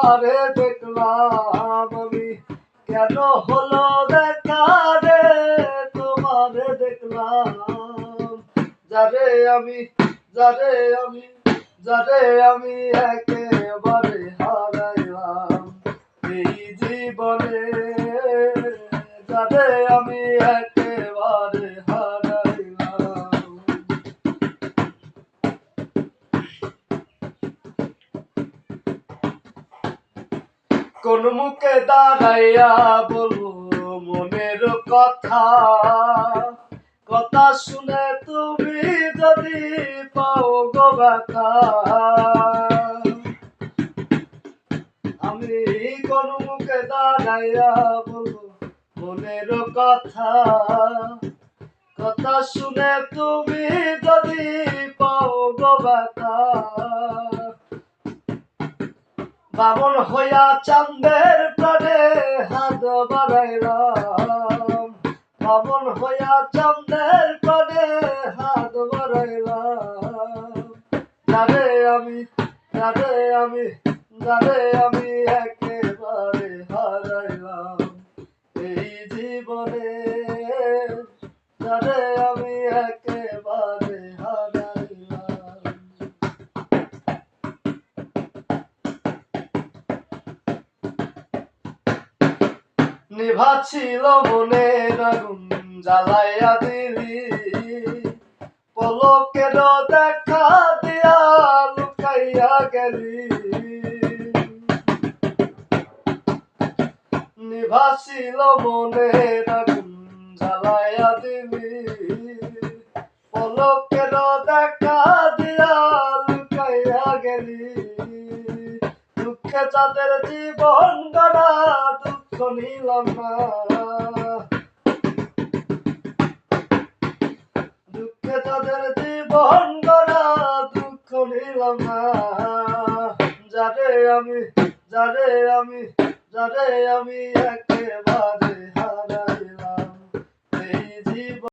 তোমারে দেখলাম আমি, কেন হলো দেখা রে তোমারে দেখলাম। যারে আমি যারে আমি যারে আমি একেবারে হারাইলাম এই জীবনে, যারে আমি একেবারে হারাইলাম। কোন মুখে দাঁড়াইয়া বলবো মনের কথা, কথা শুনে তুমি যদি পাও গো ব্যথা। আমি কোন মুখে দাঁড়াইয়া বলবো মনের কথা, কথা শুনে তুমি যদি পাও গো ব্যথা। বামন হইয়া চাঁদের প্রাণে হাত বাড়াইলাম, বামন হইয়া চাঁদের প্রাণে হাত বাড়াইলাম। যারে আমি যারে আমি যারে আমি একেবারে হারাইলাম এই জীবনে, যারে আমি একেবারে হারাইলাম। নিভা ছিল মনের আগুন জ্বালাইয়া দিলি, পলকের দেখা দিয়া লুকাইয়া গেলি। নিভা ছিল মনের আগুন জ্বালাইয়া দিলি, পলকের দেখা দিয়া লুকাইয়া গেলি। দুঃখে যাদের জীবন গড়া দুঃখ নিলাম না, দুঃখে যাদের জীবন গড়া দুঃখ নিলাম না। যারে আমি যারে আমি যারে আমি একেবারে হারাইলাম এই জীবন।